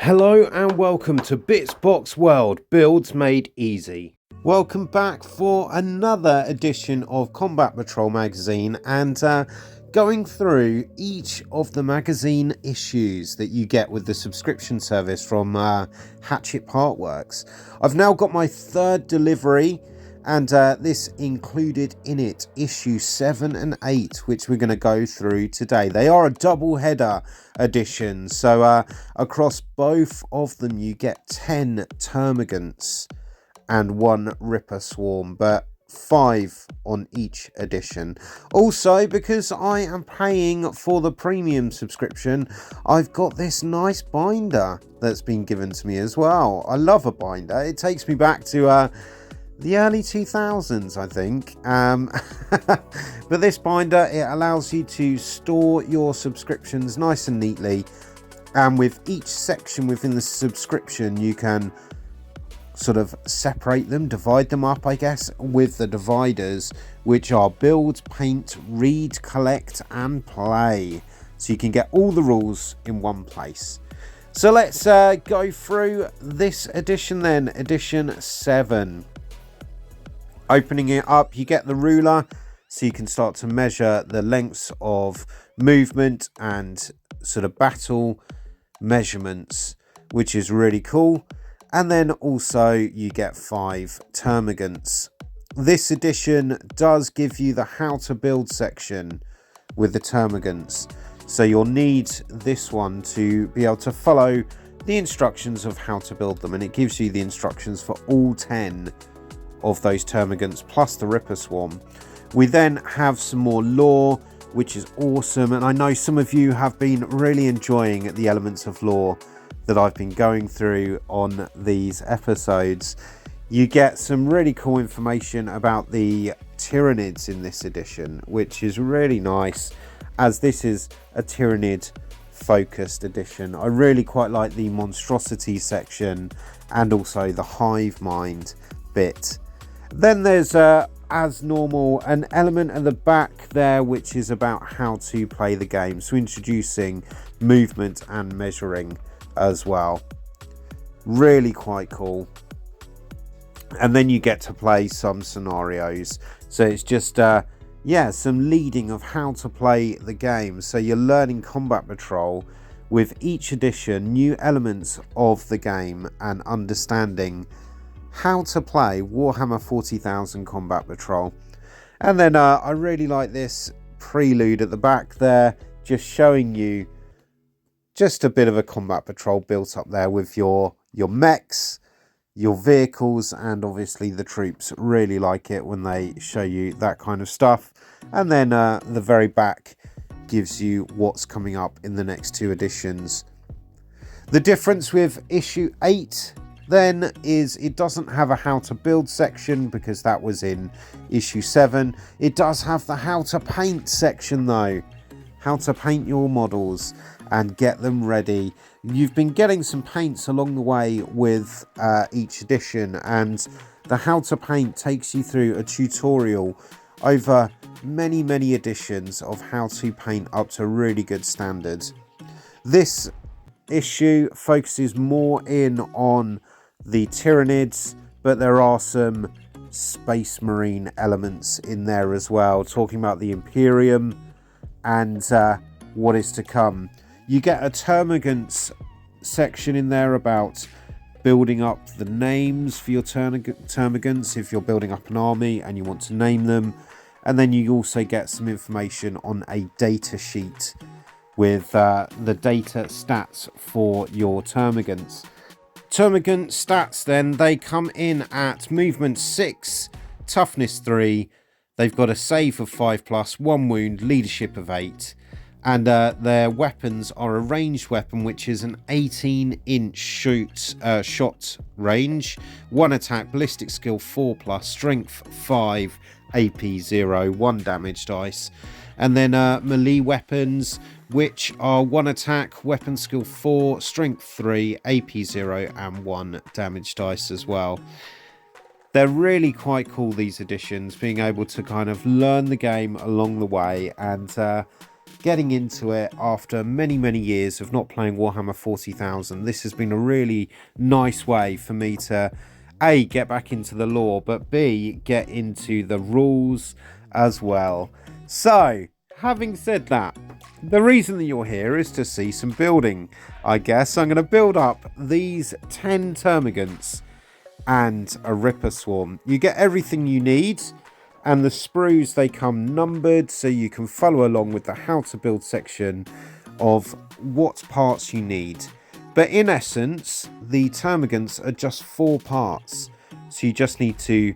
Hello and welcome to Bitsbox World, Builds Made Easy. Welcome back for another edition of Combat Patrol magazine and going through each of the magazine issues that you get with the subscription service from Hachette Partworks. I've now got my third delivery and this included in it issue 7 and 8, which we're going to go through today. They are a double header edition, so across both of them you get 10 termagants and 1 ripper swarm, but 5 on each edition. Also, because I am paying for the premium subscription, I've got this nice binder that's been given to me as well. I love a binder. It takes me back to the early 2000s, I think. But this binder, it allows you to store your subscriptions nice and neatly, and with each section within the subscription you can sort of separate them, divide them up, I guess, with the dividers, which are build, paint, read, collect and play, so you can get all the rules in one place. So let's go through this edition then, edition 7. Opening it up, you get the ruler, so you can start to measure the lengths of movement and sort of battle measurements, which is really cool. And then also you get 5 termagants. This edition does give you the how to build section with the termagants, so you'll need this one to be able to follow the instructions of how to build them, and it gives you the instructions for all 10 of those termagants plus the ripper swarm. We then have some more lore, which is awesome, and I know some of you have been really enjoying the elements of lore that I've been going through on these episodes. You get some really cool information about the Tyranids in this edition, which is really nice, as this is a Tyranid focused edition. I really quite like the monstrosity section and also the hive mind bit. Then there's as normal an element at the back there which is about how to play the game, so introducing movement and measuring as well. Really quite cool. And then you get to play some scenarios, so it's just yeah, some leading of how to play the game. So you're learning Combat Patrol with each edition, new elements of the game, and understanding how to play Warhammer 40,000 Combat Patrol. And then I really like this prelude at the back there, just showing you just a bit of a Combat Patrol built up there with your mechs, your vehicles, and obviously the troops. Really like it when they show you that kind of stuff. And then the very back gives you what's coming up in the next 2 editions. The difference with issue 8 then is it doesn't have a how to build section, because that was in issue 7. It does have the how to paint section though. How to paint your models and get them ready. You've been getting some paints along the way with each edition, and the how to paint takes you through a tutorial over many editions of how to paint up to really good standards. This issue focuses more in on the Tyranids, but there are some space marine elements in there as well, talking about the Imperium and what is to come. You get a termagants section in there about building up the names for your termagants if you're building up an army and you want to name them. And then you also get some information on a data sheet with the data stats for your termagants. Termagant stats then, they come in at movement 6, toughness 3, they've got a save of 5+, 1 wound, leadership of 8, and their weapons are a ranged weapon, which is an 18-inch shot range, 1 attack, ballistic skill 4+, strength 5, AP 0, 1 damage dice. And then melee weapons, which are 1 attack, weapon skill 4, strength 3, AP 0 and 1 damage dice as well. They're really quite cool, these editions, being able to kind of learn the game along the way and getting into it after many years of not playing Warhammer 40,000. This has been a really nice way for me to A, get back into the lore, but B, get into the rules as well. So, having said that, the reason that you're here is to see some building, I guess. I'm going to build up these 10 termagants and a Ripper Swarm. You get everything you need, and the sprues, they come numbered, so you can follow along with the how to build section of what parts you need. But in essence, the termagants are just 4 parts. So you just need to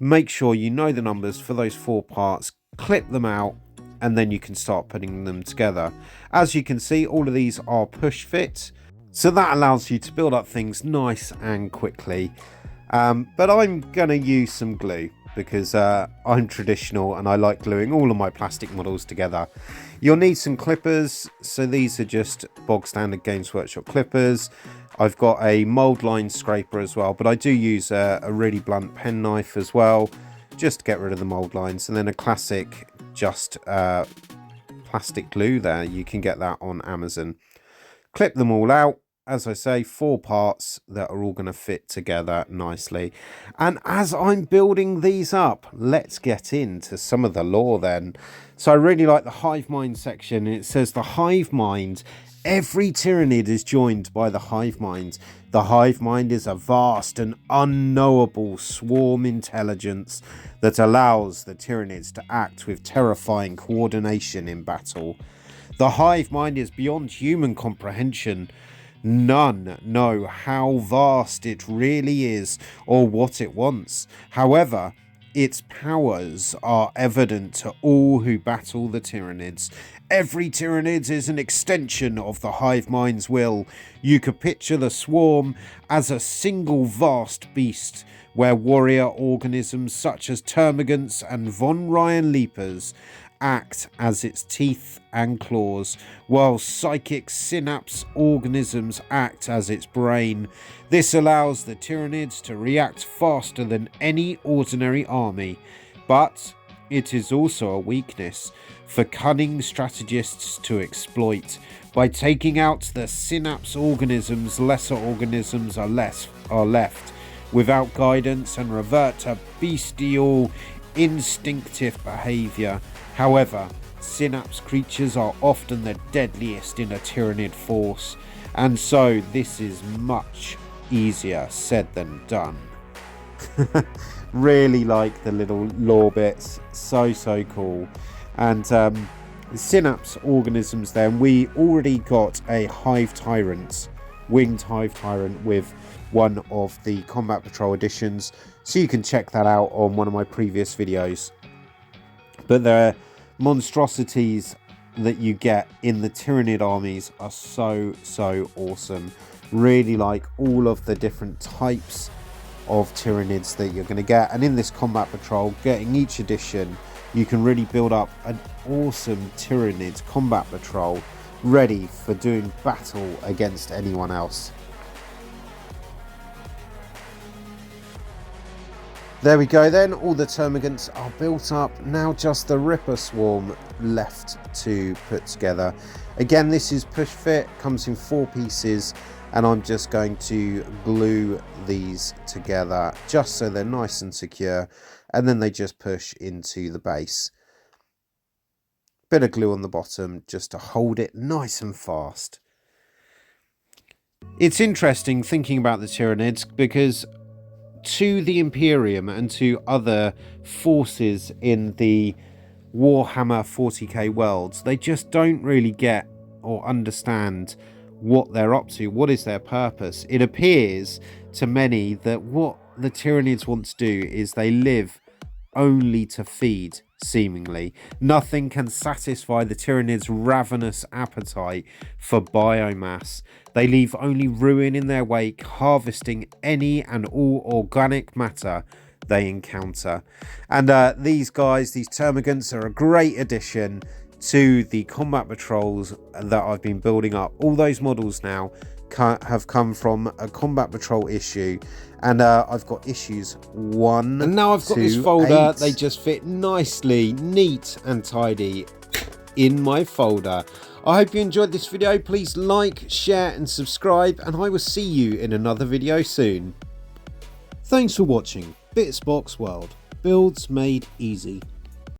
make sure you know the numbers for those 4 parts, clip them out, and then you can start putting them together. As you can see, all of these are push fit, so that allows you to build up things nice and quickly. But I'm going to use some glue, because I'm traditional and I like gluing all of my plastic models together. You'll need some clippers, so these are just bog standard Games Workshop clippers. I've got a mold line scraper as well, but I do use a really blunt pen knife as well, just to get rid of the mold lines. And then a classic just plastic glue there, you can get that on Amazon. Clip them all out. As I say, 4 parts that are all going to fit together nicely. And as I'm building these up, let's get into some of the lore then. So I really like the hive mind section. It says the hive mind, every Tyranid is joined by the hive mind. The hive mind is a vast and unknowable swarm intelligence that allows the Tyranids to act with terrifying coordination in battle. The hive mind is beyond human comprehension. None know how vast it really is or what it wants. However, its powers are evident to all who battle the Tyranids. Every Tyranid is an extension of the hive mind's will. You could picture the swarm as a single vast beast, where warrior organisms such as termagants and von Ryan leapers act as its teeth and claws, while psychic synapse organisms act as its brain. This allows the Tyranids to react faster than any ordinary army, but it is also a weakness for cunning strategists to exploit. By taking out the synapse organisms, lesser organisms are left without guidance and revert to bestial instinctive behavior. However, synapse creatures are often the deadliest in a Tyranid force, and so this is much easier said than done. Really like the little lore bits, so cool. And synapse organisms, then we already got a hive tyrant, winged hive tyrant, with one of the Combat Patrol editions, so you can check that out on one of my previous videos. But the monstrosities that you get in the Tyranid armies are so awesome. Really like all of the different types of Tyranids that you're going to get, and in this Combat Patrol, getting each edition, you can really build up an awesome Tyranid Combat Patrol ready for doing battle against anyone else. There we go then, all the termagants are built up. Now just the Ripper Swarm left to put together. Again, this is push fit, comes in 4 pieces, and I'm just going to glue these together just so they're nice and secure, and then they just push into the base. Bit of glue on the bottom just to hold it nice and fast. It's interesting thinking about the Tyranids, because to the Imperium and to other forces in the Warhammer 40k worlds, they just don't really get or understand what they're up to. What is their purpose? It appears to many that what the Tyranids want to do is they live only to feed, seemingly. Nothing can satisfy the Tyranids' ravenous appetite for biomass. They leave only ruin in their wake, harvesting any and all organic matter they encounter. And these guys, these termagants, are a great addition to the combat patrols that I've been building up. All those models now have come from a combat patrol issue, and I've got issues 1 and now I've got this folder. 8. They just fit nicely, neat and tidy in my folder. I hope you enjoyed this video. Please like, share and subscribe, and I will see you in another video soon. Thanks for watching Bitsbox World, builds made easy.